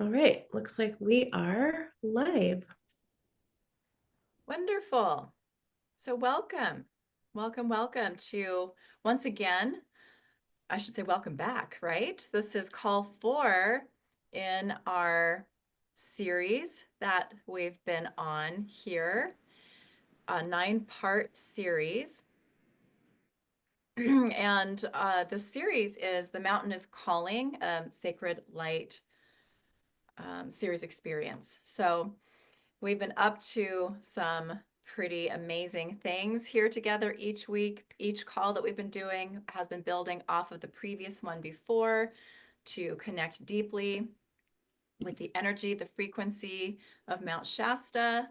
All right, looks like we are live. Wonderful. So welcome. Welcome to, once again, I should say welcome back, right? This is call 4 in our series that we've been on here, a 9-part series. And the series is The Mountain is Calling, Sacred Light series experience. So we've been up to some pretty amazing things here together each week. Each call that we've been doing has been building off of the previous one before to connect deeply with the energy, the frequency of Mount Shasta,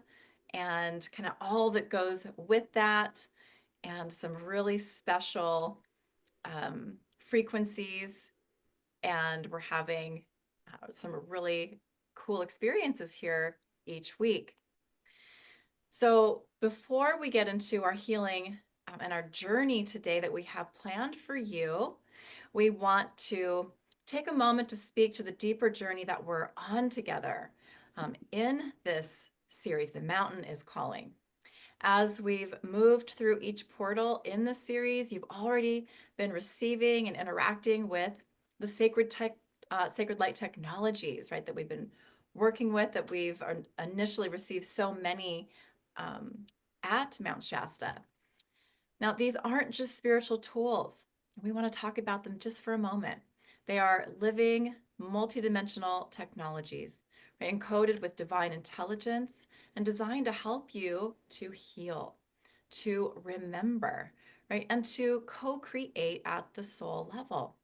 and kind of all that goes with that, and some really special frequencies. And we're having some really cool experiences here each week. So before we get into our healing and our journey today that we have planned for you, we want to take a moment to speak to the deeper journey that we're on together in this series, The Mountain is Calling. As we've moved through each portal in this series, you've already been receiving and interacting with the sacred light technologies, right, that we've been working with, that we've initially received so many at Mount Shasta. Now, these aren't just spiritual tools. We want to talk about them just for a moment. They are living, multidimensional technologies, right, encoded with divine intelligence and designed to help you to heal, to remember, right, and to co-create at the soul level.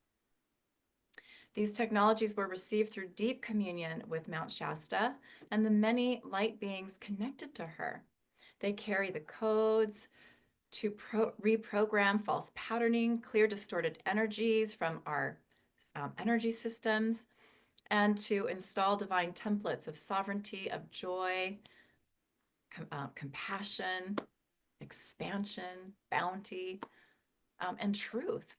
These technologies were received through deep communion with Mount Shasta and the many light beings connected to her. They carry the codes to reprogram false patterning, clear distorted energies from our energy systems, and to install divine templates of sovereignty, of joy, compassion, expansion, bounty, and truth.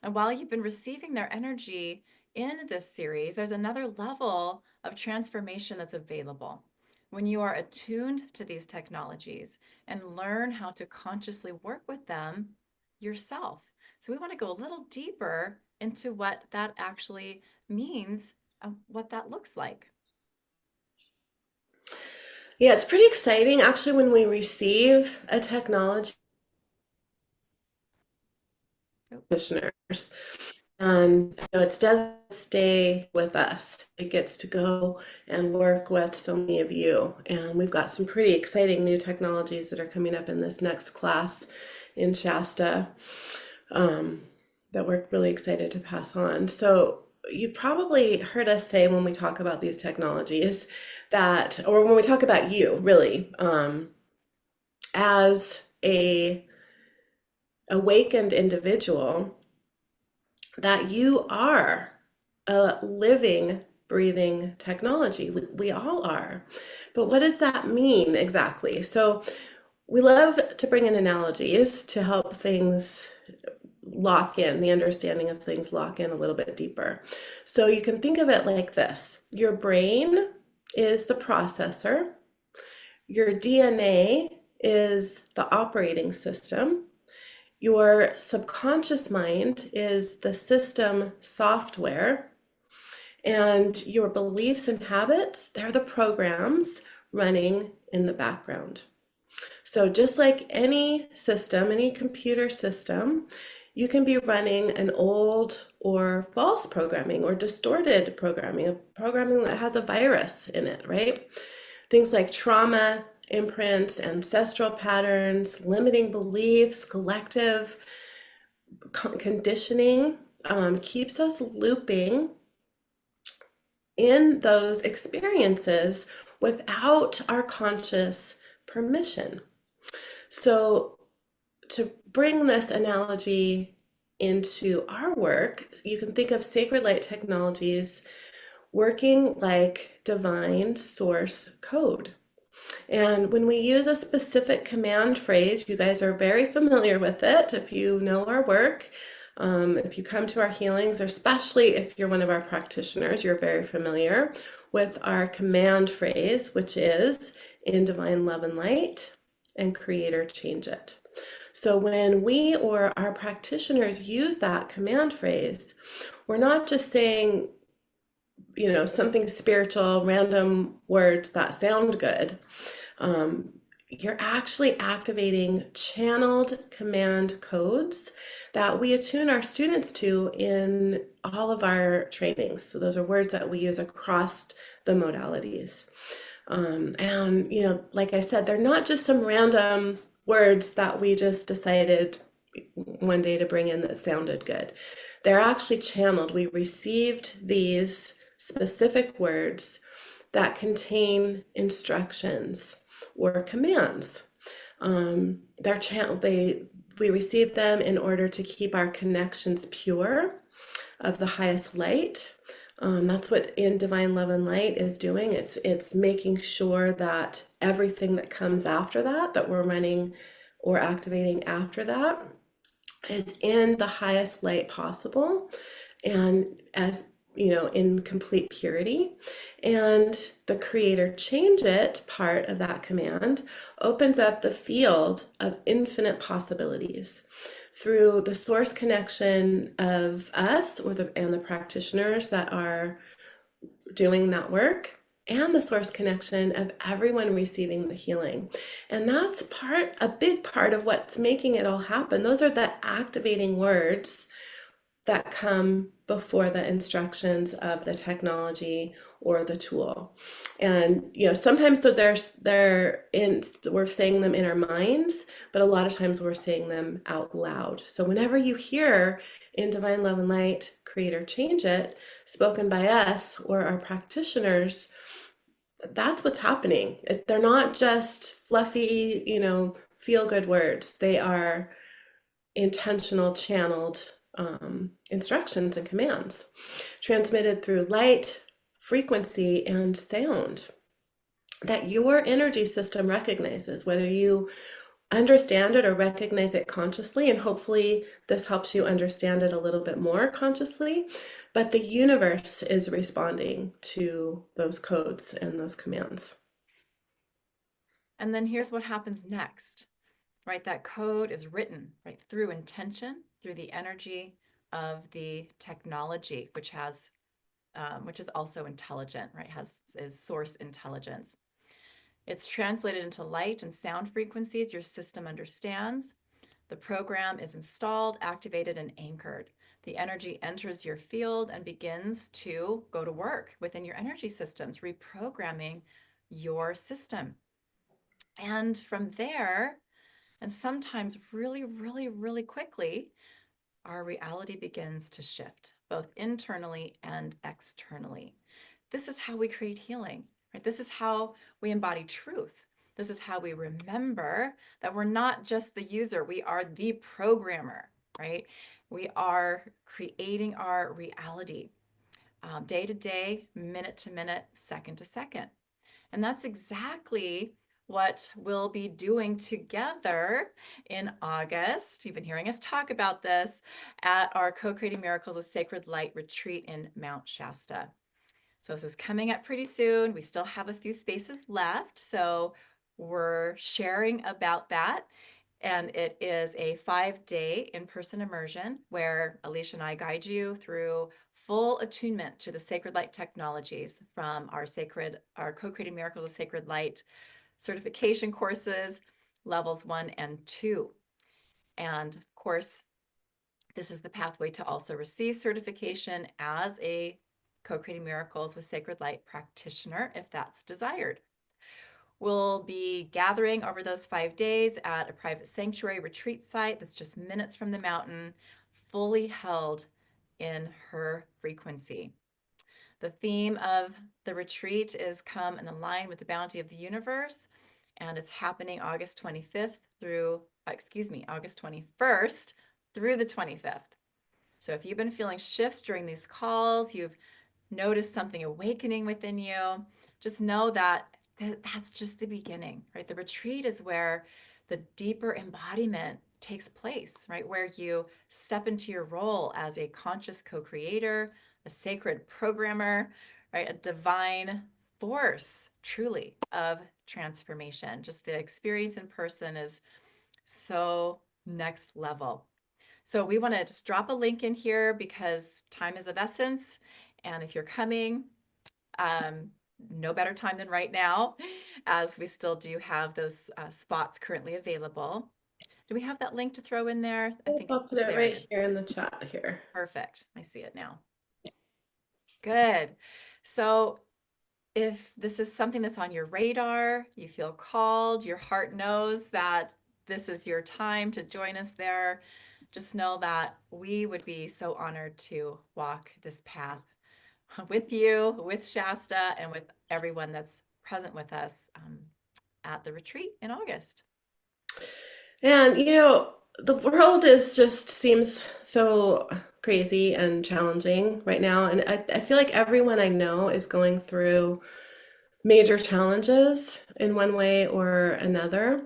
And while you've been receiving their energy in this series, there's another level of transformation that's available when you are attuned to these technologies and learn how to consciously work with them yourself. So we want to go a little deeper into what that actually means, what that looks like. Yeah, it's pretty exciting actually when we receive a technology Oh, practitioners and it doesn't stay with us. It gets to go and work with so many of you. And we've got some pretty exciting new technologies that are coming up in this next class in Shasta that we're really excited to pass on. So you've probably heard us say when we talk about these technologies that, or when we talk about you, really, as a awakened individual, that you are a living, breathing technology. We all are. But what does that mean exactly? So we love to bring in analogies to help things lock in, the understanding of things lock in a little bit deeper. So you can think of it like this. Your brain is the processor. Your DNA is the operating system. Your subconscious mind is the system software. And your beliefs and habits, they're the programs running in the background. So just like any system, any computer system, you can be running an old or false programming or distorted programming, a programming that has a virus in it, right? Things like trauma, imprints, ancestral patterns, limiting beliefs, collective conditioning keeps us looping in those experiences without our conscious permission. So to bring this analogy into our work, you can think of sacred light technologies working like divine source code. And when we use a specific command phrase, you guys are very familiar with it if you know our work. If you come to our healings, or especially if you're one of our practitioners, you're very familiar. with our command phrase, which is in divine love and light, and creator change it. So when we or our practitioners use that command phrase, we're not just saying, something spiritual, random words that sound good. Um, you're actually activating channeled command codes that we attune our students to in all of our trainings. So those are words that we use across the modalities. And, like I said, they're not just some random words that we just decided one day to bring in that sounded good. They're actually channeled. We received these specific words that contain instructions or commands. They're channeled. We receive them in order to keep our connections pure of the highest light. That's what in divine love and light is doing. It's making sure that everything that comes after that, that we're running or activating after that, is in the highest light possible, and as in complete purity. And the creator change it part of that command opens up the field of infinite possibilities through the source connection of us and the practitioners that are doing that work, and the source connection of everyone receiving the healing. And that's a big part of what's making it all happen. Those are the activating words that come before the instructions of the technology or the tool. And sometimes we're saying them in our minds, but a lot of times we're saying them out loud. So whenever you hear in divine love and light, creator change it, spoken by us or our practitioners, that's what's happening. They're not just fluffy, feel good words. They are intentional channeled instructions and commands transmitted through light, frequency, and sound that your energy system recognizes, whether you understand it or recognize it consciously. And hopefully this helps you understand it a little bit more consciously. But the universe is responding to those codes and those commands. And then here's what happens next, right? That code is written, right, through intention, through the energy of the technology, which is also intelligent, right? Is source intelligence. It's translated into light and sound frequencies your system understands. The program is installed, activated, and anchored. The energy enters your field and begins to go to work within your energy systems, reprogramming your system. And from there, and sometimes really, really, really quickly, our reality begins to shift, both internally and externally. This is how we create healing, right? This is how we embody truth. This is how we remember that we're not just the user, we are the programmer, right? We are creating our reality day to day, minute to minute, second to second. And that's exactly what we'll be doing together in August. You've been hearing us talk about this at our Co-Creating Miracles with Sacred Light retreat in Mount Shasta. So this is coming up pretty soon. We still have a few spaces left, so we're sharing about that. And it is a 5-day in-person immersion where Alicia and I guide you through full attunement to the sacred light technologies from our Co-Creating Miracles of Sacred Light certification courses, levels 1 and 2. And of course, this is the pathway to also receive certification as a Co-Creating Miracles with Sacred Light practitioner, if that's desired. We'll be gathering over those 5 days at a private sanctuary retreat site that's just minutes from the mountain, fully held in her frequency. The theme of the retreat is Come and Align with the Bounty of the Universe, and it's happening August 21st through the 25th. So if you've been feeling shifts during these calls, you've noticed something awakening within you, just know that that's just the beginning, right? The retreat is where the deeper embodiment takes place, right? Where you step into your role as a conscious co-creator, a sacred programmer, right? A divine force, truly, of transformation. Just the experience in person is so next level. So we want to just drop a link in here because time is of essence. And if you're coming, um, no better time than right now, as we still do have those spots currently available. Do we have that link to throw in there? I think I'll it's put it there. It right is. here in the chat here. Perfect. I see it now. Good. So if this is something that's on your radar, you feel called, your heart knows that this is your time to join us there, just know that we would be so honored to walk this path with you, with Shasta, and with everyone that's present with us at the retreat in August. And the world is just seems so crazy and challenging right now. And I feel like everyone I know is going through major challenges in one way or another.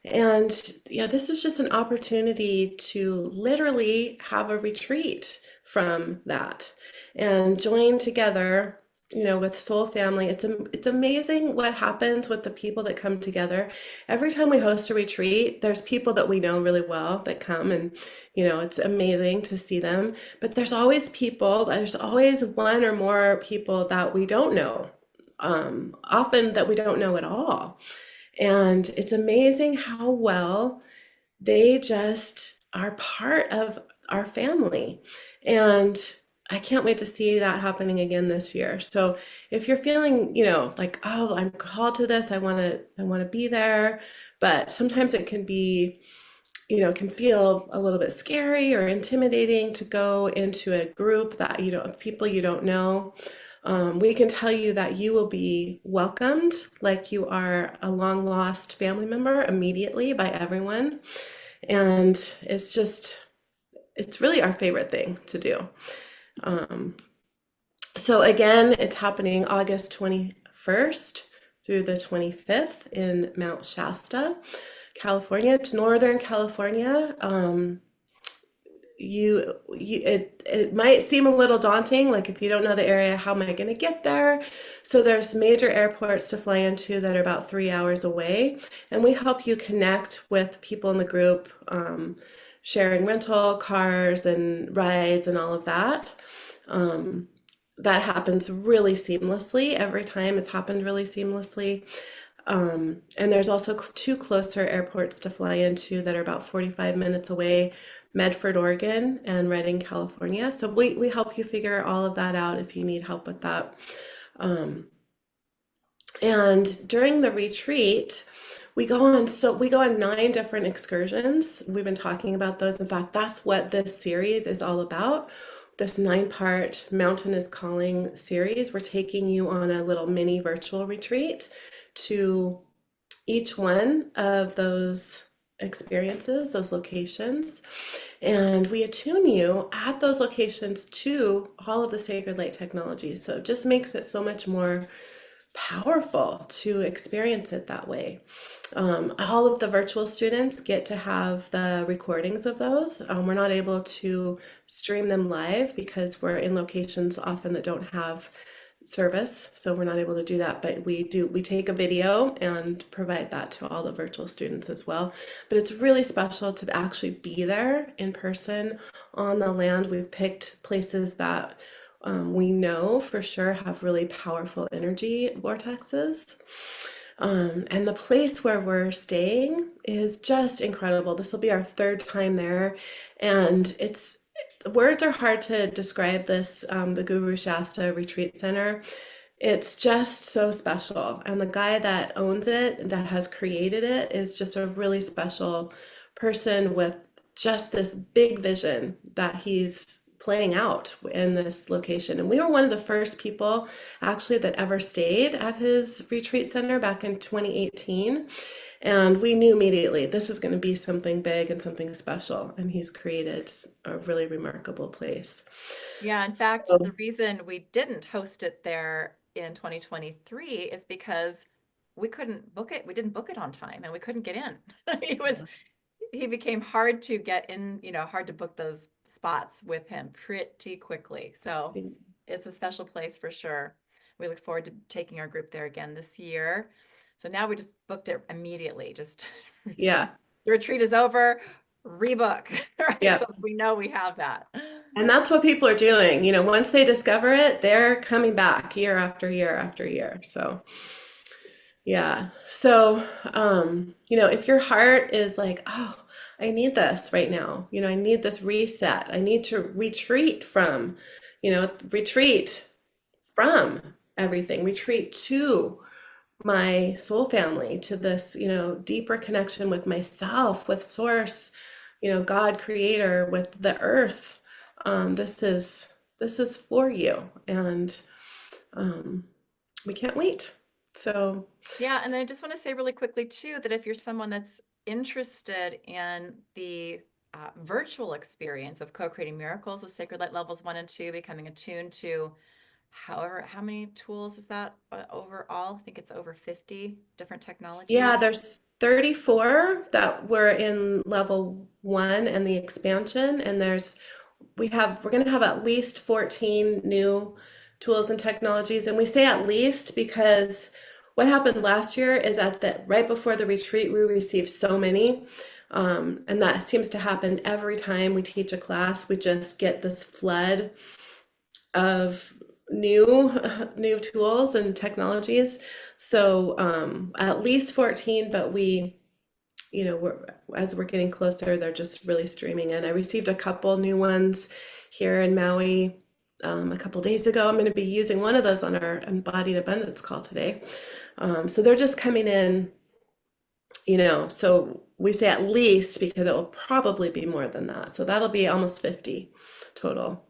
And yeah, this is just an opportunity to literally have a retreat from that and join together, with Soul Family. It's amazing what happens with the people that come together. Every time we host a retreat, there's people that we know really well that come, and it's amazing to see them. But there's always one or more people that we don't know, often that we don't know at all. And it's amazing how well they just are part of our family. And I can't wait to see that happening again this year. So if you're feeling, like, oh, I'm called to this, I want to be there, but sometimes it can be, it can feel a little bit scary or intimidating to go into a group that of people you don't know. We can tell you that you will be welcomed like you are a long lost family member immediately by everyone. And it's really our favorite thing to do. Um, so again, it's happening August 21st through the 25th in Mount Shasta, California. It's Northern California. It might seem a little daunting, like if you don't know the area, how am I going to get there? So there's major airports to fly into that are about 3 hours away, and we help you connect with people in the group, sharing rental cars and rides and all of that. um, that happens really seamlessly. Every time it's happened really seamlessly. And there's also two closer airports to fly into that are about 45 minutes away, Medford, Oregon, and Redding, California. So we help you figure all of that out if you need help with that. Um, and during the retreat, we go on 9 different excursions. We've been talking about those. In fact, that's what this series is all about. This 9-part Mountain is Calling series. We're taking you on a little mini virtual retreat to each one of those experiences, those locations. And we attune you at those locations to all of the sacred light technology. So it just makes it so much more powerful to experience it that way. All of the virtual students get to have the recordings of those. We're not able to stream them live because we're in locations often that don't have service, so we're not able to do that, but we take a video and provide that to all the virtual students as well. But it's really special to actually be there in person on the land. We've picked places that we know for sure have really powerful energy vortexes. And the place where we're staying is just incredible. This will be our 3rd time there, and words are hard to describe this. The Guru Shasta Retreat Center. It's just so special, and the guy that owns it, that has created it, is just a really special person with just this big vision that he's playing out in this location. And we were one of the first people actually that ever stayed at his retreat center back in 2018. And we knew immediately this is going to be something big and something special. And he's created a really remarkable place. Yeah, in fact, So, the reason we didn't host it there in 2023 is because we couldn't book it. We didn't book it on time and we couldn't get in. It was, he became hard to get in, hard to book those spots with him pretty quickly. So it's a special place for sure. We look forward to taking our group there again this year. So now we just booked it immediately. Just Yeah. the retreat is over, rebook, right? So Yeah. we know we have that. And that's what people are doing. Once they discover it, they're coming back year after year after year. So, yeah. So, if your heart is like, oh, I need this right now, I need this reset. I need to retreat from everything, retreat to my soul family, to this, deeper connection with myself, with source, God creator, with the earth. This is for you. And we can't wait. So, Yeah, and then I just want to say really quickly too that if you're someone that's interested in the virtual experience of co-creating miracles with Sacred Light levels 1 and 2, becoming attuned to how many tools is that overall? I think it's over 50 different technologies. yeah, there's 34 that were in level 1 and the expansion, and we're going to have at least 14 new tools and technologies. And we say at least because what happened last year is right before the retreat, we received so many. And that seems to happen every time we teach a class. We just get this flood of new tools and technologies. So at least 14, but as we're getting closer, they're just really streaming in. I received a couple new ones here in Maui a couple days ago. I'm going to be using one of those on our embodied abundance call today. So they're just coming in, so we say at least because it will probably be more than that. So that'll be almost 50 total.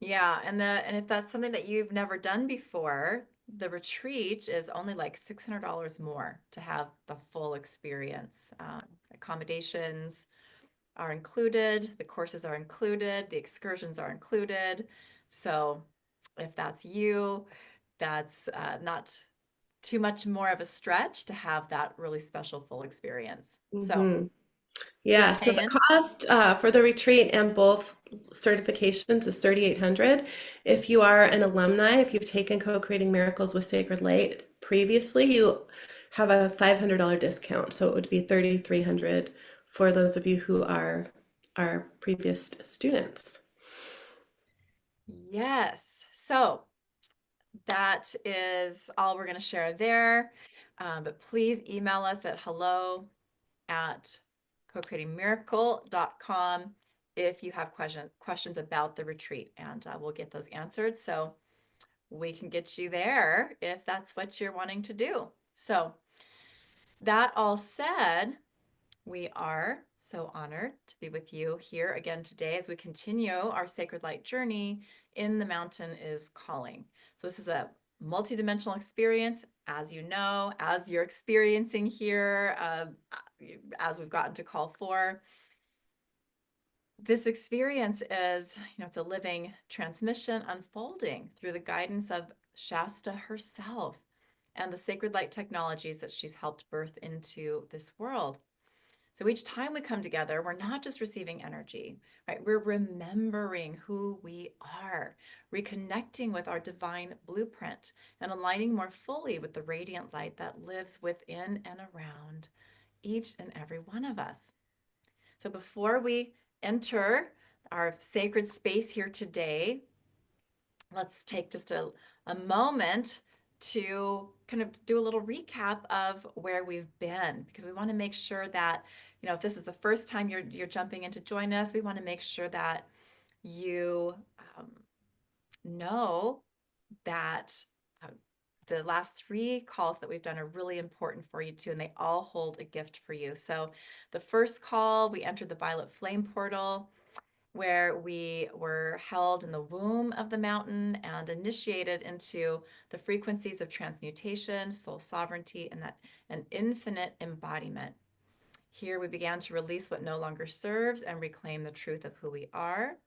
Yeah, and if that's something that you've never done before, the retreat is only like $600 more to have the full experience. Accommodations are included, the courses are included, the excursions are included. So if that's you, that's not too much more of a stretch to have that really special full experience. So Hmm. Yeah, just so the saying. cost for the retreat and both certifications is 3,800. If you are an alumni, if you've taken Co-Creating Miracles with Sacred Light previously, you have a $500 discount. So it would be 3,300 for those of you who are our previous students. Yes. So that is all we're going to share there. But please email us at hello@cocreatingmiracle.com if you have questions about the retreat, and we'll get those answered so we can get you there if that's what you're wanting to do. So that all said, we are so honored to be with you here again today as we continue our sacred light journey in The Mountain is Calling. So this is a multidimensional experience, as you know, as you're experiencing here, as we've gotten to call for. This experience is, it's a living transmission unfolding through the guidance of Shasta herself and the sacred light technologies that she's helped birth into this world. So each time we come together, we're not just receiving energy, right? We're remembering who we are, reconnecting with our divine blueprint, and aligning more fully with the radiant light that lives within and around each and every one of us. So before we enter our sacred space here today, let's take just a moment to kind of do a little recap of where we've been, because we want to make sure that, if this is the first time you're jumping in to join us, we want to make sure that you know that the last 3 calls that we've done are really important for you too, and they all hold a gift for you. So the first call, we entered the violet flame portal, where we were held in the womb of the mountain and initiated into the frequencies of transmutation, soul sovereignty, and an infinite embodiment. Here we began to release what no longer serves and reclaim the truth of who we are.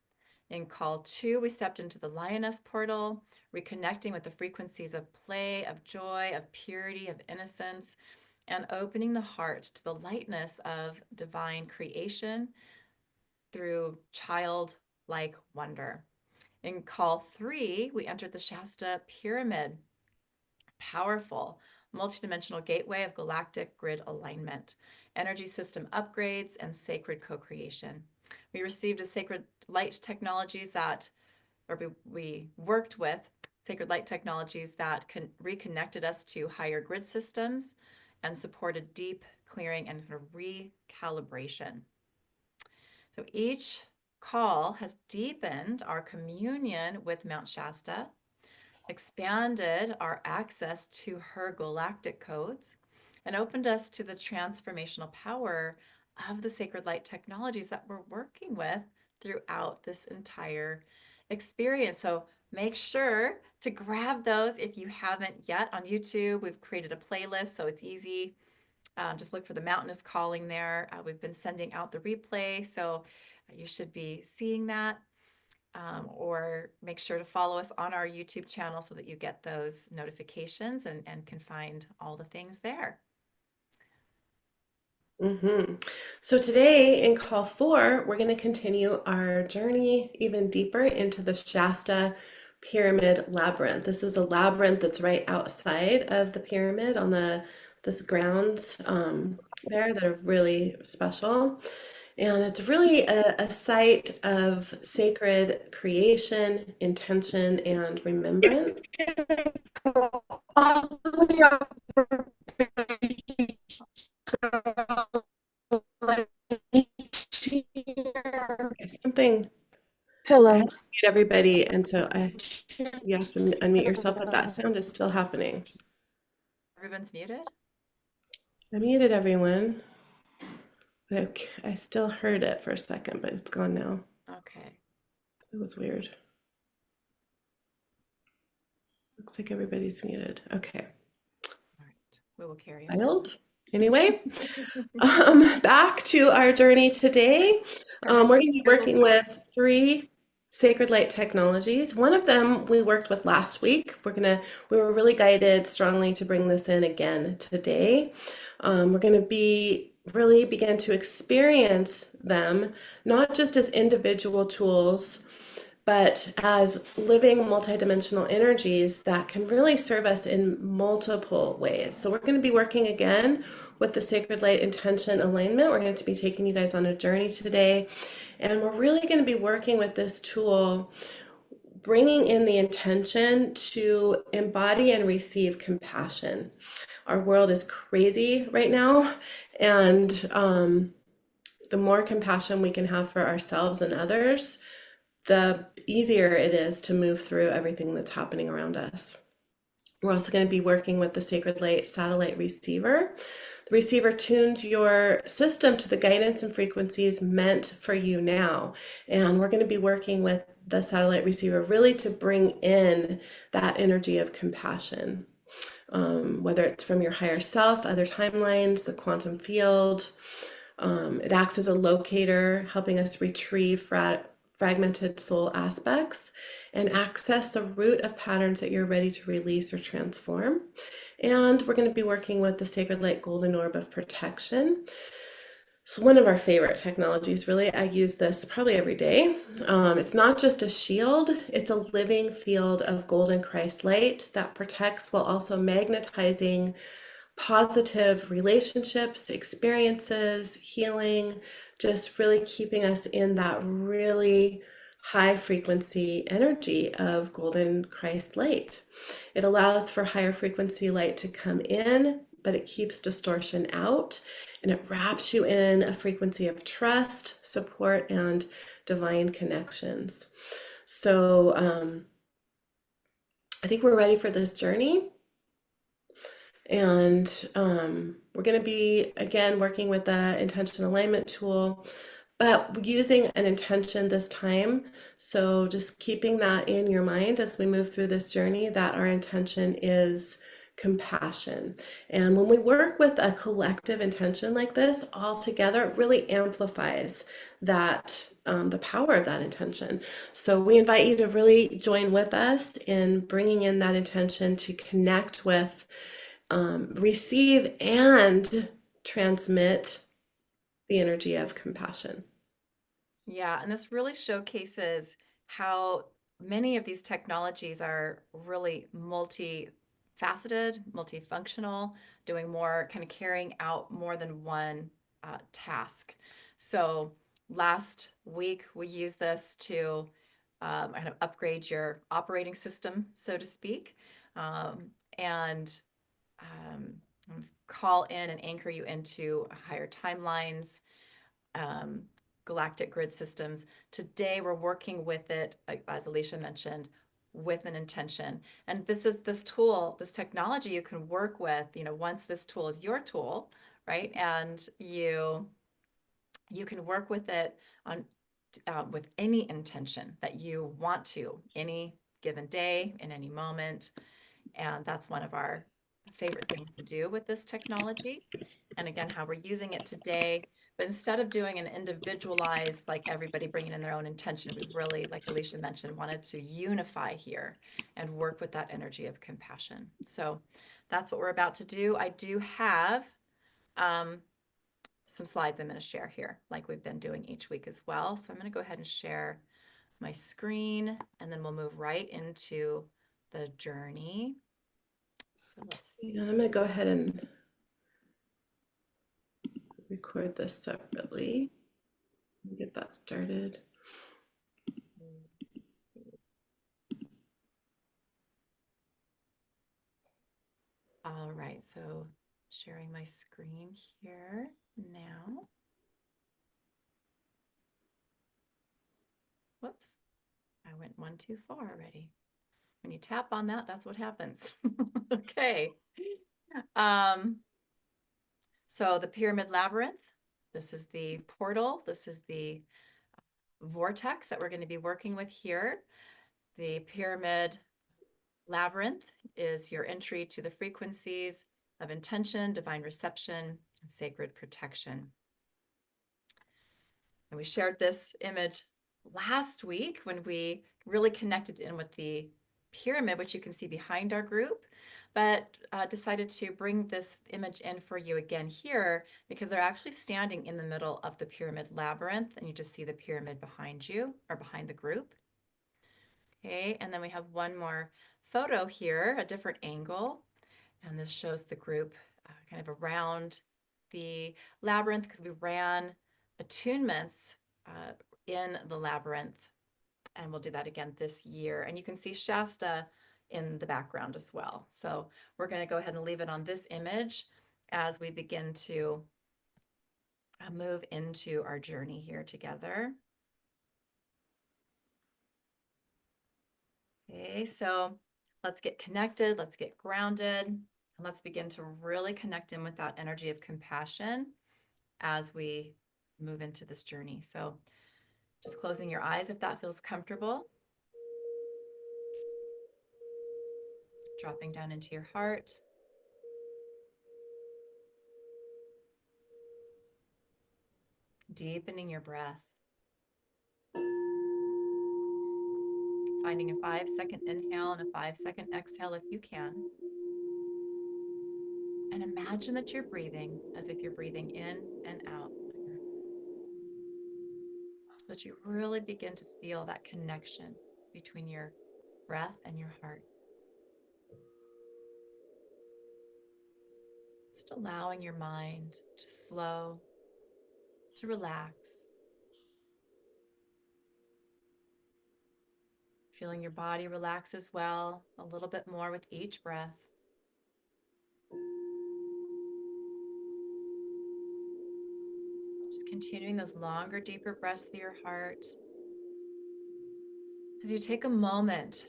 In call 2, we stepped into the lioness portal, reconnecting with the frequencies of play, of joy, of purity, of innocence, and opening the heart to the lightness of divine creation through childlike wonder. In call 3, we entered the Shasta Pyramid. Powerful, multidimensional gateway of galactic grid alignment, energy system upgrades, and sacred co-creation. We received a sacred light technologies that, or we worked with sacred light technologies that reconnected us to higher grid systems and supported deep clearing and sort of recalibration. So each call has deepened our communion with Mount Shasta, expanded our access to her galactic codes, and opened us to the transformational power of the sacred light technologies that we're working with throughout this entire experience. So make sure to grab those if you haven't yet on YouTube. We've created a playlist, so it's easy. Just look for the Mountain is Calling there. We've been sending out the replay, so you should be seeing that. Or make sure to follow us on our YouTube channel so that you get those notifications and can find all the things there. So today in call 4, we're going to continue our journey even deeper into the Shasta Pyramid Labyrinth. This is a labyrinth that's right outside of the pyramid on this grounds there that are really special. And it's really a site of sacred creation, intention, and remembrance. Something I Hello. have to mute everybody, and so you have to unmute yourself, but that sound is still happening. Everyone's muted? I muted everyone, but I still heard it for a second, but it's gone now. Okay. It was weird. Looks like everybody's muted. Okay. All right. We will carry on. Wild. Anyway, back to our journey today. We're going to be working with 3 sacred light technologies. One of them we worked with last week. We were really guided strongly to bring this in again today. We're going to really begin to experience them, not just as individual tools, but as living multidimensional energies that can really serve us in multiple ways. So we're going to be working again with the sacred light intention alignment. We're going to be taking you guys on a journey today, and we're really going to be working with this tool, bringing in the intention to embody and receive compassion. Our world is crazy right now, and the more compassion we can have for ourselves and others, the easier it is to move through everything that's happening around us. We're also going to be working with the Sacred Light satellite receiver. The receiver tunes your system to the guidance and frequencies meant for you now. And we're going to be working with the satellite receiver really to bring in that energy of compassion, whether it's from your higher self, other timelines, the quantum field. It acts as a locator, helping us retrieve fragmented soul aspects and access the root of patterns that you're ready to release or transform. And we're going to be working with the Sacred Light Golden Orb of Protection. It's one of our favorite technologies, really. I use this probably every day. It's not just a shield, it's a living field of golden Christ light that protects while also magnetizing positive relationships, experiences, healing, just really keeping us in that really high frequency energy of golden Christ light. It allows for higher frequency light to come in, but it keeps distortion out, and it wraps you in a frequency of trust, support, and divine connections. So I think we're ready for this journey. And we're going to be, again, working with the intention alignment tool, but using an intention this time. So just keeping that in your mind as we move through this journey, that our intention is compassion. And when we work with a collective intention like this all together, it really amplifies that the power of that intention. So we invite you to really join with us in bringing in that intention to connect with, receive, and transmit the energy of compassion. Yeah, and this really showcases how many of these technologies are really multifaceted, multifunctional, doing more, kind of carrying out more than one task. So last week we used this to kind of upgrade your operating system, so to speak, and um, call in and anchor you into higher timelines, um, galactic grid systems. Today, we're working with it, as Alicia mentioned, with an intention. And this tool, this technology you can work with, once this tool is your tool, right? And you can work with it on with any intention that you want to, any given day, in any moment. And that's one of our favorite things to do with this technology. And again, how we're using it today. But instead of doing an individualized, like everybody bringing in their own intention, we really, like Alicia mentioned, wanted to unify here and work with that energy of compassion. So that's what we're about to do. I do have some slides I'm going to share here, like we've been doing each week as well. So I'm going to go ahead and share my screen, and then we'll move right into the journey. So let's see. Yeah, I'm going to go ahead and record this separately and get that started. All right, so sharing my screen here now. Whoops, I went one too far already. When you tap on that, that's what happens. Okay. So the Pyramid Labyrinth, this is the portal. This is the vortex that we're going to be working with here. The Pyramid Labyrinth is your entry to the frequencies of intention, divine reception, and sacred protection. And we shared this image last week when we really connected in with the pyramid, which you can see behind our group, but decided to bring this image in for you again here because they're actually standing in the middle of the pyramid labyrinth, and you just see the pyramid behind you or behind the group. Okay, and then we have one more photo here, a different angle, and this shows the group kind of around the labyrinth because we ran attunements in the labyrinth, and we'll do that again this year. And you can see Shasta in the background as well. So we're going to go ahead and leave it on this image as we begin to move into our journey here together. Okay, so let's get connected, let's get grounded, and let's begin to really connect in with that energy of compassion as we move into this journey. So just closing your eyes if that feels comfortable. Dropping down into your heart. Deepening your breath. Finding a 5-second inhale and a 5-second exhale if you can. And imagine that you're breathing as if you're breathing in and out. So that you really begin to feel that connection between your breath and your heart. Just allowing your mind to slow, to relax. Feeling your body relax as well, a little bit more with each breath. Just continuing those longer, deeper breaths through your heart. As you take a moment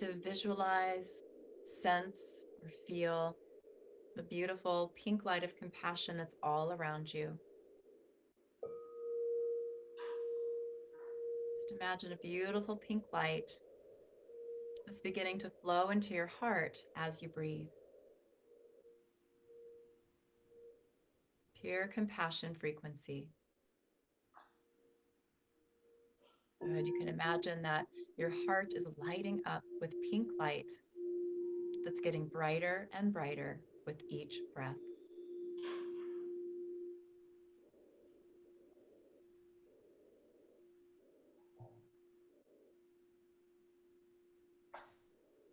to visualize, sense, or feel the beautiful pink light of compassion that's all around you. Just imagine a beautiful pink light that's beginning to flow into your heart as you breathe. Pure compassion frequency. Good. You can imagine that your heart is lighting up with pink light that's getting brighter and brighter with each breath.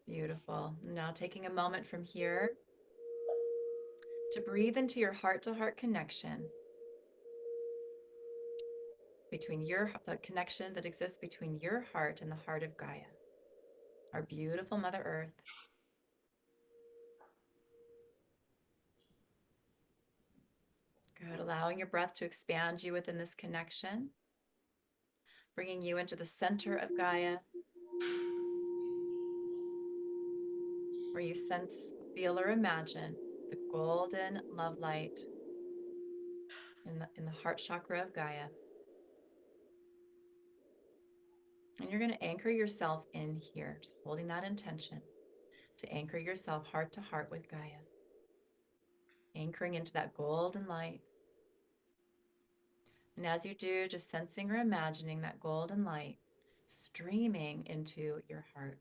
Beautiful. Now taking a moment from here to breathe into your heart-to-heart connection between the connection that exists between your heart and the heart of Gaia, our beautiful Mother Earth. Good. Allowing your breath to expand you within this connection, bringing you into the center of Gaia, where you sense, feel, or imagine the golden love light in the heart chakra of Gaia. And you're going to anchor yourself in here, just holding that intention to anchor yourself heart to heart with Gaia, anchoring into that golden light. And as you do, just sensing or imagining that golden light streaming into your heart.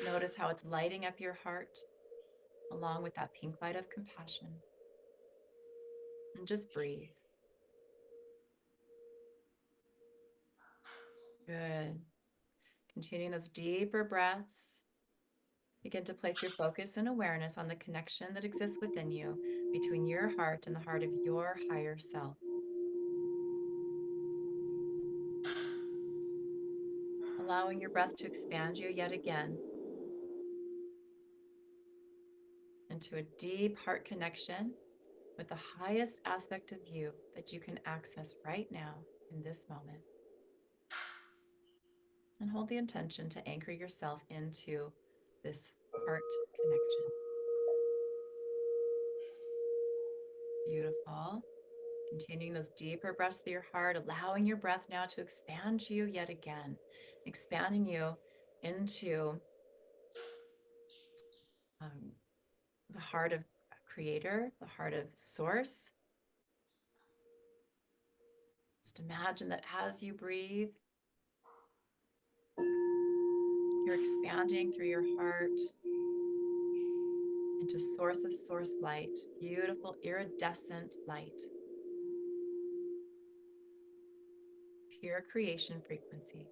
Notice how it's lighting up your heart along with that pink light of compassion. And just breathe. Good. Continuing those deeper breaths. Begin to place your focus and awareness on the connection that exists within you between your heart and the heart of your higher self. Allowing your breath to expand you yet again into a deep heart connection with the highest aspect of you that you can access right now in this moment. And hold the intention to anchor yourself into this heart connection. Beautiful. Continuing those deeper breaths through your heart, allowing your breath now to expand you yet again, expanding you into the heart of Creator, the heart of Source. Just imagine that as you breathe, you're expanding through your heart into source of source light, beautiful iridescent light, pure creation frequency.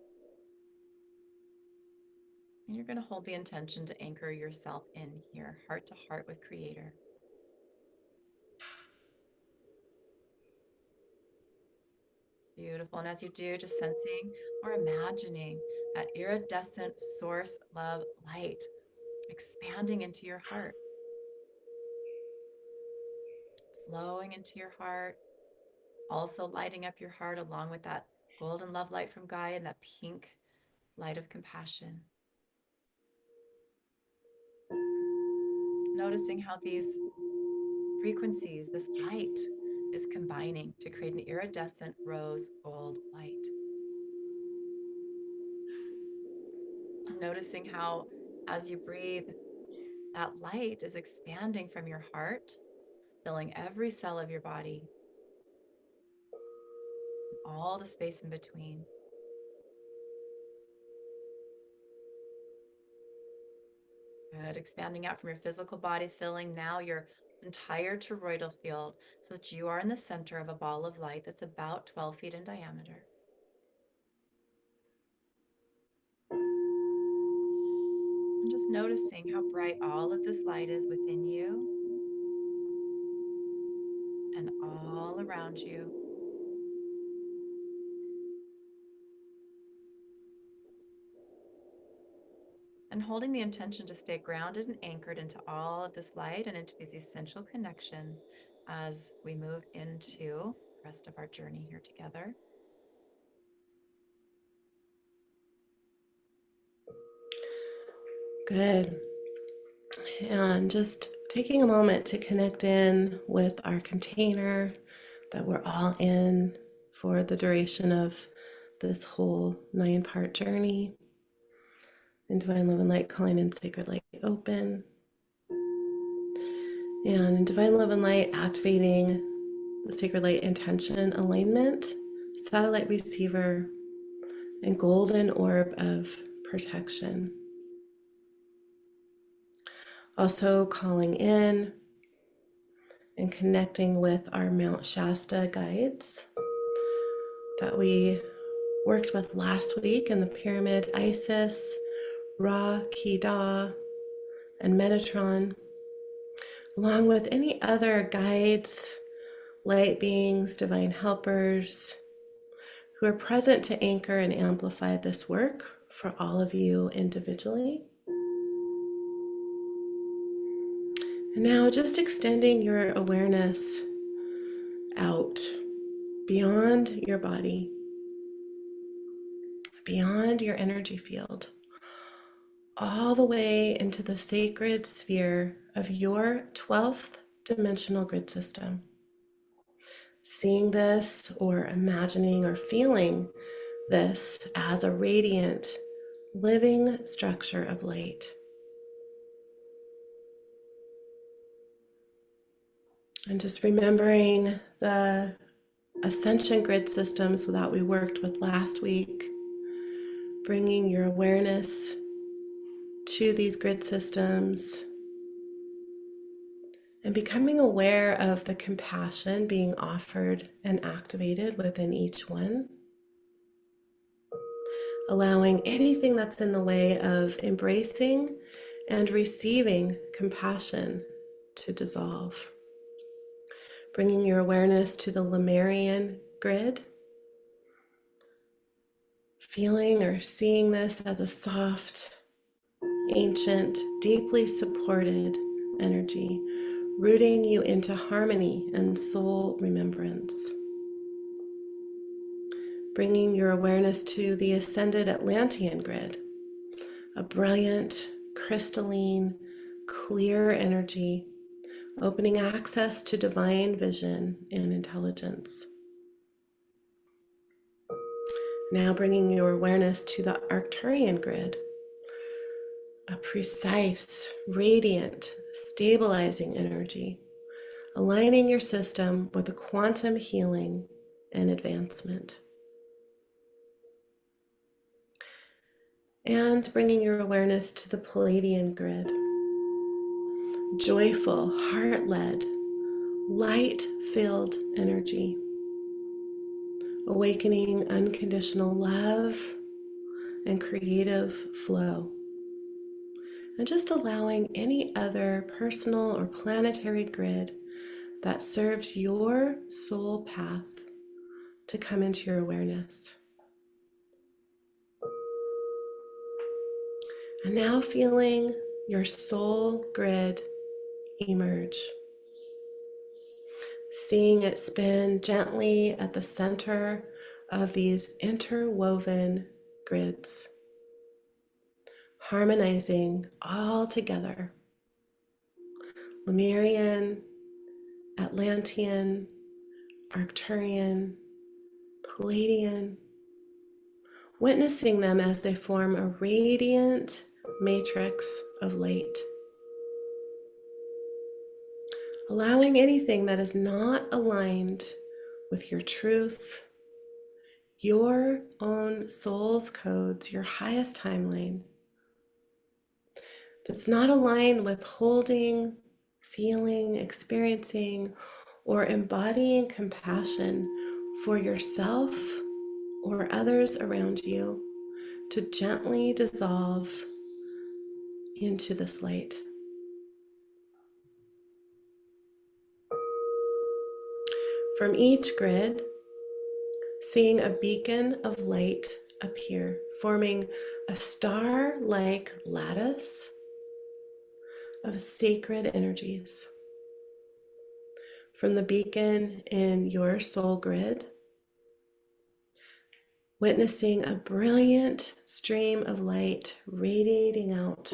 And you're going to hold the intention to anchor yourself in here, heart to heart with Creator. Beautiful. And as you do, just sensing or imagining that iridescent source love light expanding into your heart, flowing into your heart, also lighting up your heart along with that golden love light from Gaia and that pink light of compassion. Noticing how these frequencies, this light, is combining to create an iridescent rose gold light. Noticing how, as you breathe, that light is expanding from your heart, filling every cell of your body, all the space in between. Good. Expanding out from your physical body, filling now your entire toroidal field so that you are in the center of a ball of light that's about 12 feet in diameter. And just noticing how bright all of this light is within you and all around you. And holding the intention to stay grounded and anchored into all of this light and into these essential connections as we move into the rest of our journey here together. Good. And just taking a moment to connect in with our container that we're all in for the duration of this whole 9-part journey. In Divine Love and Light, calling in Sacred Light open. And in Divine Love and Light, activating the Sacred Light intention alignment, satellite receiver, and golden orb of protection. Also calling in and connecting with our Mount Shasta guides that we worked with last week in the Pyramid, Isis, Ra, Ki-Da, and Metatron, along with any other guides, light beings, divine helpers who are present to anchor and amplify this work for all of you individually. And now just extending your awareness out beyond your body, beyond your energy field, all the way into the sacred sphere of your 12th dimensional grid system. Seeing this or imagining or feeling this as a radiant, living structure of light. And just remembering the ascension grid systems that we worked with last week, bringing your awareness to these grid systems and becoming aware of the compassion being offered and activated within each one, allowing anything that's in the way of embracing and receiving compassion to dissolve. Bringing your awareness to the Lemurian grid, feeling or seeing this as a soft, ancient, deeply supported energy, rooting you into harmony and soul remembrance. Bringing your awareness to the Ascended Atlantean grid, a brilliant, crystalline, clear energy, opening access to divine vision and intelligence. Now bringing your awareness to the Arcturian grid, a precise, radiant, stabilizing energy, aligning your system with a quantum healing and advancement. And bringing your awareness to the Palladian grid, joyful, heart-led, light-filled energy, awakening unconditional love and creative flow, and just allowing any other personal or planetary grid that serves your soul path to come into your awareness. And now feeling your soul grid emerge. Seeing it spin gently at the center of these interwoven grids, harmonizing all together. Lemurian, Atlantean, Arcturian, Palladian, witnessing them as they form a radiant matrix of light. Allowing anything that is not aligned with your truth, your own soul's codes, your highest timeline, that's not aligned with holding, feeling, experiencing, or embodying compassion for yourself or others around you, to gently dissolve into this light. From each grid, seeing a beacon of light appear, forming a star-like lattice of sacred energies. From the beacon in your soul grid, witnessing a brilliant stream of light radiating out.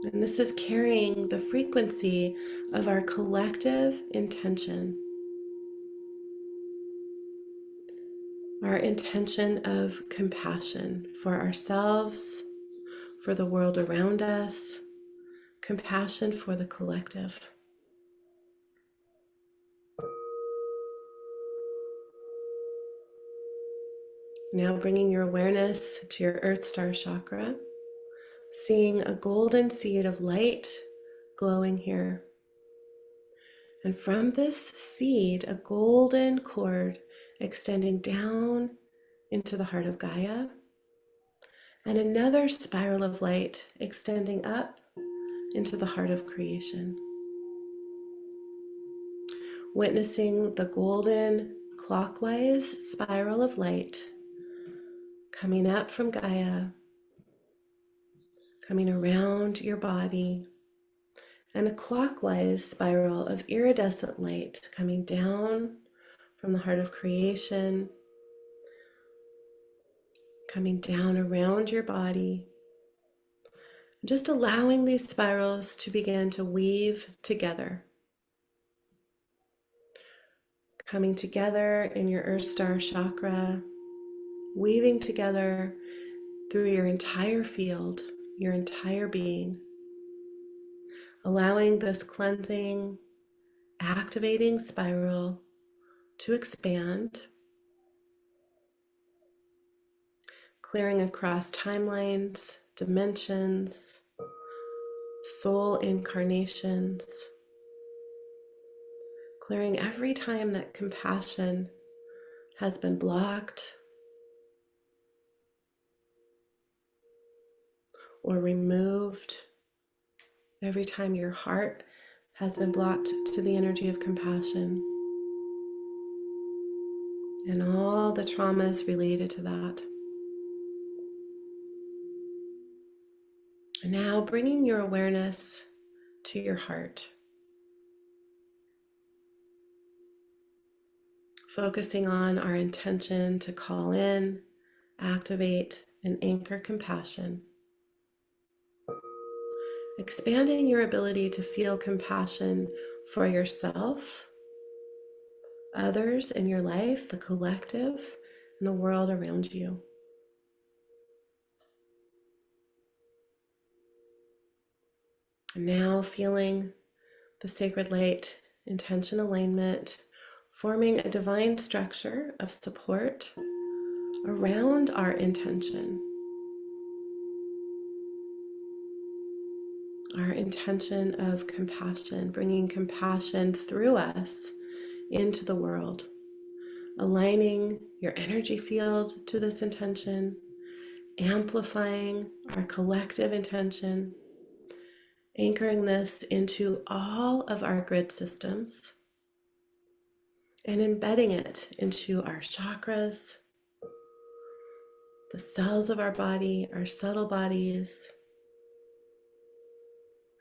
And this is carrying the frequency of our collective intention. Our intention of compassion for ourselves, for the world around us, compassion for the collective. Now bringing your awareness to your Earth Star chakra, seeing a golden seed of light glowing here. And from this seed, a golden cord extending down into the heart of Gaia, and another spiral of light extending up into the heart of creation. Witnessing the golden clockwise spiral of light coming up from Gaia, coming around your body, and a clockwise spiral of iridescent light coming down from the heart of creation, coming down around your body, just allowing these spirals to begin to weave together, coming together in your Earth Star chakra, weaving together through your entire field, your entire being, allowing this cleansing, activating spiral to expand, clearing across timelines, dimensions, soul incarnations, clearing every time that compassion has been blocked or removed, every time your heart has been blocked to the energy of compassion, and all the traumas related to that. And now bringing your awareness to your heart, focusing on our intention to call in, activate, and anchor compassion. Expanding your ability to feel compassion for yourself, others in your life, the collective, and the world around you. And now feeling the sacred light intention alignment, forming a divine structure of support around our intention. Our intention of compassion, bringing compassion through us into the world, aligning your energy field to this intention, amplifying our collective intention, anchoring this into all of our grid systems, and embedding it into our chakras, the cells of our body, our subtle bodies,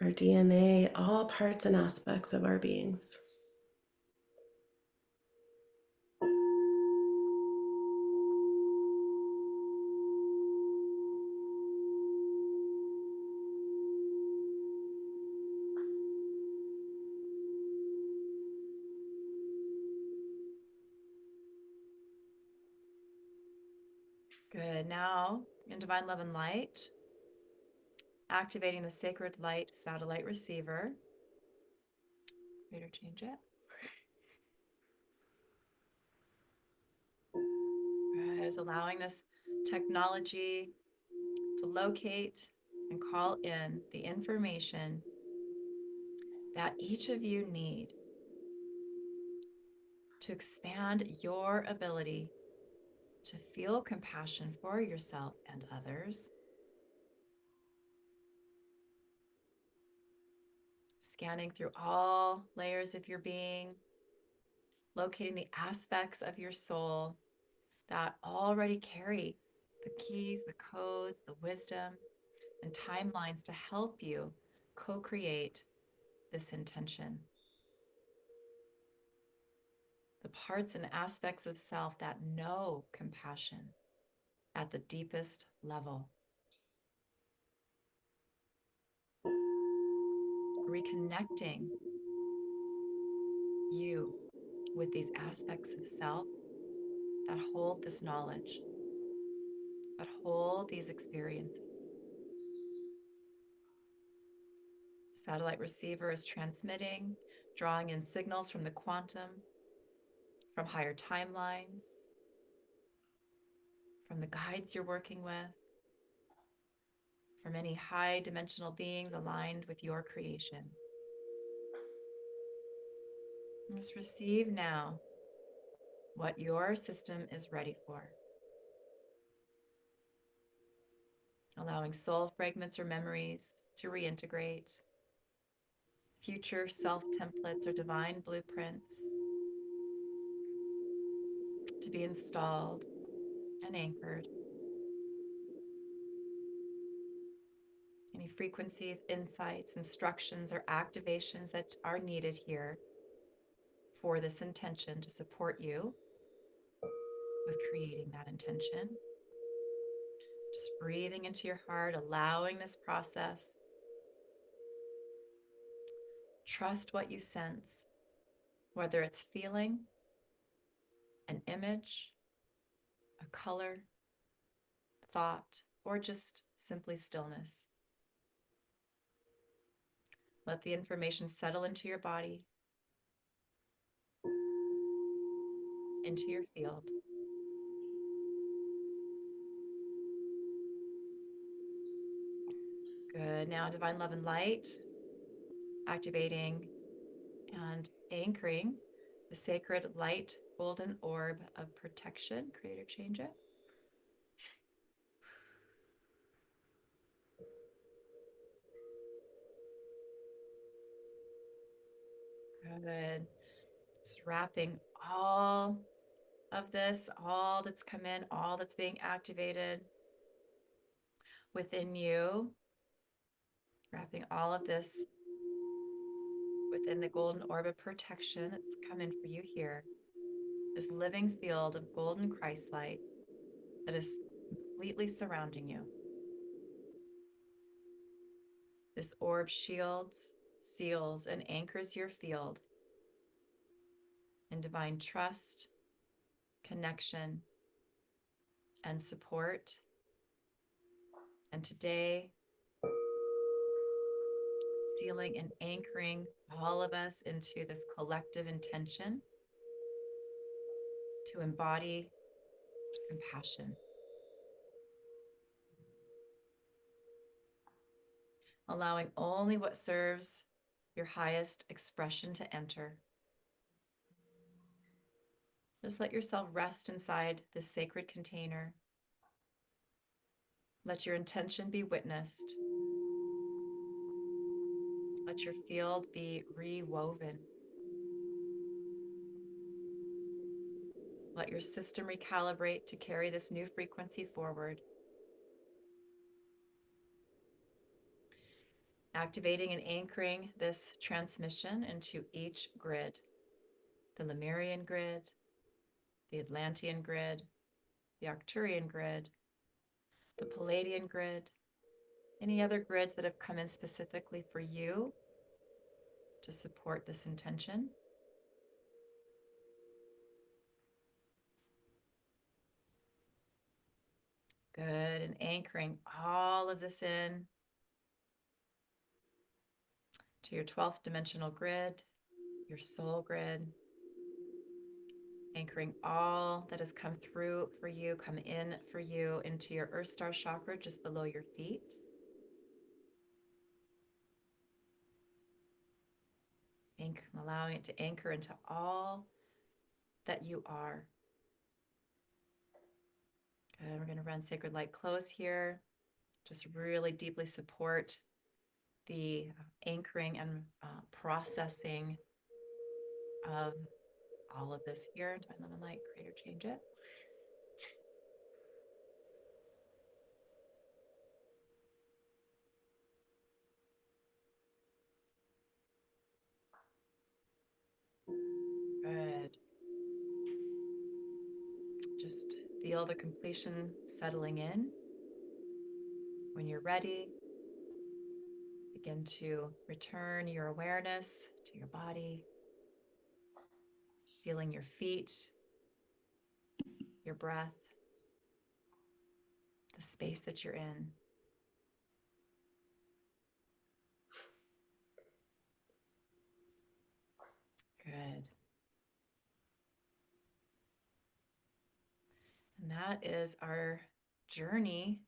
our DNA, all parts and aspects of our beings. Good. Now, in divine love and light, activating the sacred light satellite receiver. Better change it. Is allowing this technology to locate and call in the information that each of you need to expand your ability to feel compassion for yourself and others. Scanning through all layers of your being, locating the aspects of your soul that already carry the keys, the codes, the wisdom, and timelines to help you co-create this intention. The parts and aspects of self that know compassion at the deepest level. Reconnecting you with these aspects of self that hold this knowledge, that hold these experiences. Satellite receiver is transmitting, drawing in signals from the quantum, from higher timelines, from the guides you're working with, from any high dimensional beings aligned with your creation. Just receive now what your system is ready for. Allowing soul fragments or memories to reintegrate, future self templates or divine blueprints to be installed and anchored. Any frequencies, insights, instructions, or activations that are needed here for this intention to support you with creating that intention. Just breathing into your heart, allowing this process. Trust what you sense, whether it's feeling, an image, a color, thought, or just simply stillness. Let the information settle into your body, into your field. Good. Now, divine love and light, activating and anchoring the sacred light golden orb of protection. Create or change it. Good. Just wrapping all of this, all that's come in, all that's being activated within you, wrapping all of this within the golden orb of protection that's come in for you here. This living field of golden Christ light that is completely surrounding you. This orb shields, seals, and anchors your field in divine trust, connection, and support. And today, sealing and anchoring all of us into this collective intention to embody compassion. Allowing only what serves your highest expression to enter. Just let yourself rest inside this sacred container. Let your intention be witnessed. Let your field be rewoven. Let your system recalibrate to carry this new frequency forward. Activating and anchoring this transmission into each grid. The Lemurian grid, the Atlantean grid, the Arcturian grid, the Palladian grid, any other grids that have come in specifically for you to support this intention. Good, and anchoring all of this in to your 12th dimensional grid, your soul grid, anchoring all that has come through for you, come in for you into your Earth Star chakra just below your feet. Allowing it to anchor into all that you are. Good, we're going to run Sacred Light close here. Just really deeply support the anchoring and processing of all of this here. Divine Love and Light, create or change it. Good. Just feel the completion settling in. When you're ready, begin to return your awareness to your body, feeling your feet, your breath, the space that you're in. Good. And that is our journey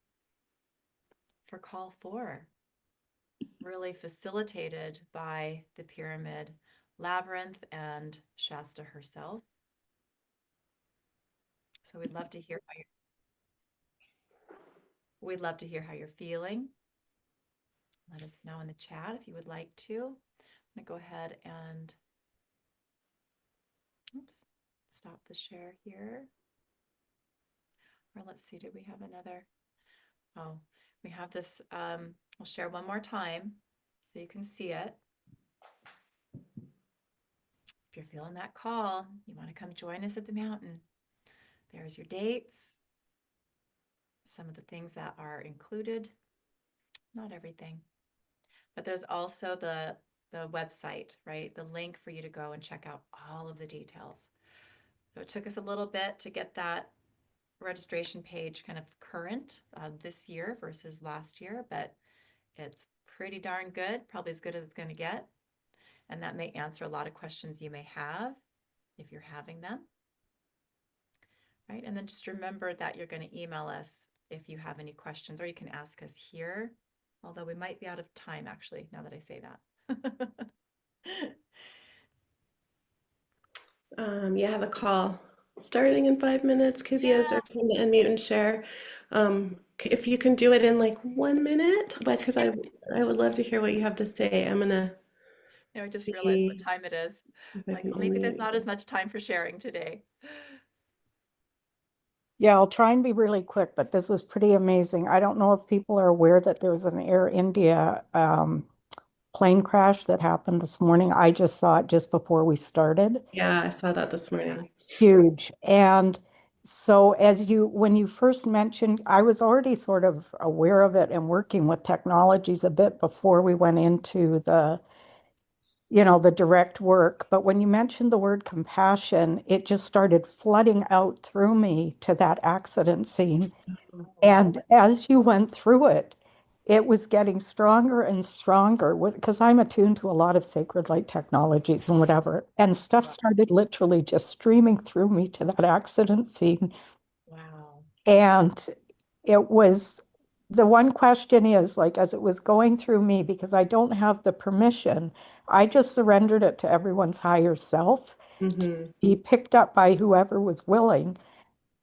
for call 4, really facilitated by the Pyramid Labyrinth and Shasta herself. So we'd love to hear how you're feeling. Let us know in the chat if you would like to. I'm going to go ahead and oops, stop the share here. Or let's see, did we have another? Oh, we have this. I'll share one more time so you can see it. If you're feeling that call, you want to come join us at the mountain. There's your dates, some of the things that are included, not everything. But there's also the website, right? The link for you to go and check out all of the details. So it took us a little bit to get that registration page kind of current this year versus last year, but it's pretty darn good, probably as good as it's going to get. And that may answer a lot of questions you may have if you're having them. Right? And then just remember that you're going to email us if you have any questions, or you can ask us here, although we might be out of time actually, now that I say that. You have a call starting in 5 minutes. Kizzy has Yeah. their time to unmute and share. If you can do it in like 1 minute, because I would love to hear what you have to say. I'm gonna I just realized what see time it is. if I Like, can oh, maybe there's unmute not as you. much time for sharing today. Yeah, I'll try and be really quick, but this was pretty amazing. I don't know if people are aware that there was an Air India plane crash that happened this morning. I just saw it just before we started. Yeah, I saw that this Yeah. morning. Huge. And so when you first mentioned, I was already sort of aware of it and working with technologies a bit before we went into the direct work. But when you mentioned the word compassion, it just started flooding out through me to that accident scene. Oh, And as you went through it, it was getting stronger and stronger because I'm attuned to a lot of sacred light technologies and whatever. And stuff wow. started literally just streaming through me to that accident scene. Wow. And it was the one question is like, as it was going through me, because I don't have the permission, I just surrendered it to everyone's higher self to Hmm. be picked up by whoever was willing.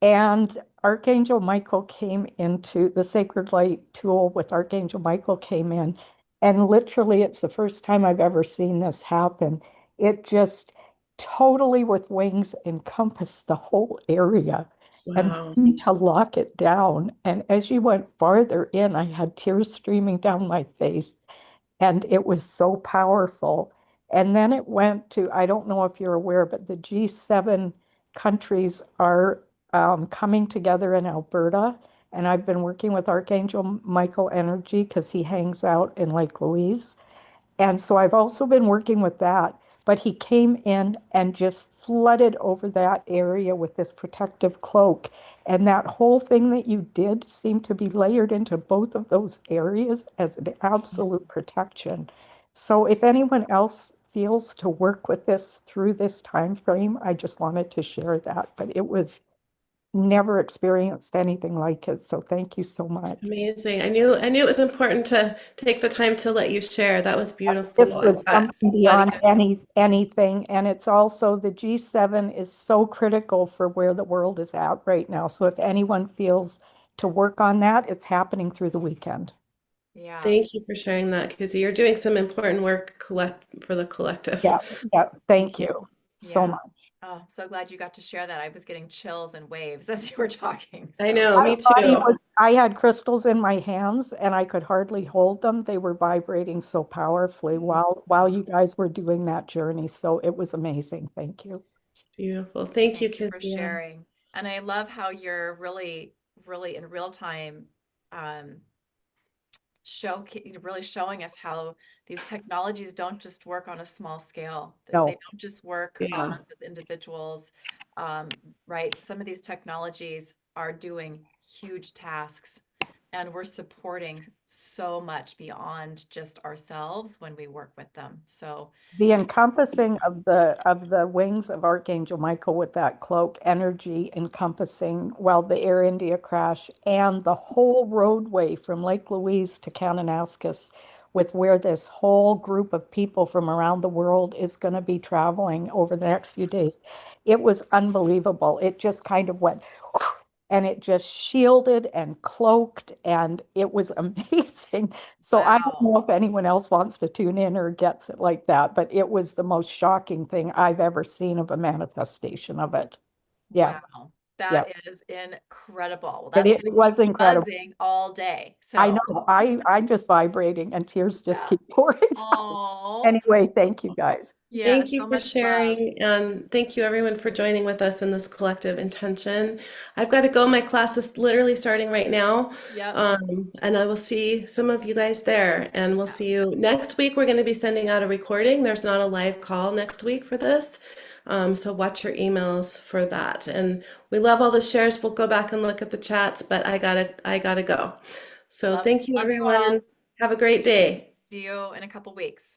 And Archangel Michael came into the Sacred Light tool with Archangel Michael came in. And literally, it's the first time I've ever seen this happen. It just totally with wings encompassed the whole area and Wow. seemed to lock it down. And as you went farther in, I had tears streaming down my face. And it was so powerful. And then it went to, I don't know if you're aware, but the G7 countries are coming together in Alberta. And I've been working with Archangel Michael Energy because he hangs out in Lake Louise. And so I've also been working with that. But he came in and just flooded over that area with this protective cloak. And that whole thing that you did seemed to be layered into both of those areas as an absolute protection. So if anyone else feels to work with this through this time frame, I just wanted to share that. But it was never experienced anything like it. So thank you so much. Amazing. I knew it was important to take the time to let you share. That was This beautiful. I've was got something a lot of beyond anything. And it's also the G7 is so critical for where the world is at right now. So if anyone feels to work on that, it's happening through the weekend. Yeah. thank you for sharing that, Kizzy. You're doing some important work for the collective. Yeah, yeah. Thank Thank you. you so Yeah. much. Oh, I'm so glad you got to share that. I was getting chills and waves as you were talking. I So, know, My me body too. was, I had crystals in my hands and I could hardly hold them. They were vibrating so powerfully while you guys were doing that journey. So it was amazing. Thank you. Beautiful. Thank you, thank you for Kizzy. Yeah. sharing. And I love how you're really, really in real time um, really showing us how these technologies don't just work on a small scale. They No, don't just work on Yeah. us as individuals, right? Some of these technologies are doing huge tasks, and we're supporting so much beyond just ourselves when we work with them. So, the encompassing of the wings of Archangel Michael with that cloak energy encompassing the Air India crash and the whole roadway from Lake Louise to Kananaskis with where this whole group of people from around the world is going to be traveling over the next few days. It was unbelievable. It just kind of went and it just shielded and cloaked, and it was amazing. So I don't Wow. know if anyone else wants to tune in or gets it like that, but it was the most shocking thing I've ever seen of a manifestation of it. Yeah, Wow. yeah. That is incredible. Well, But that's it going to keep was me incredible. buzzing all day. I So, know. I'm just vibrating and tears just yeah. keep pouring out. Oh, Anyway, thank you guys. yeah, Thank you so for much love. sharing, and thank you everyone for joining with us in this collective intention. I've got to go. My class is literally starting right now, Yep. and I will see some of you guys there. And we'll Yeah. see you next week. We're going to be sending out a recording. There's not a live call next week for this, so watch your emails for that. And we love all the shares. We'll go back and look at the chats, but I gotta go. So Love, thank you, love you everyone. all. Have a great day. See you in a couple weeks.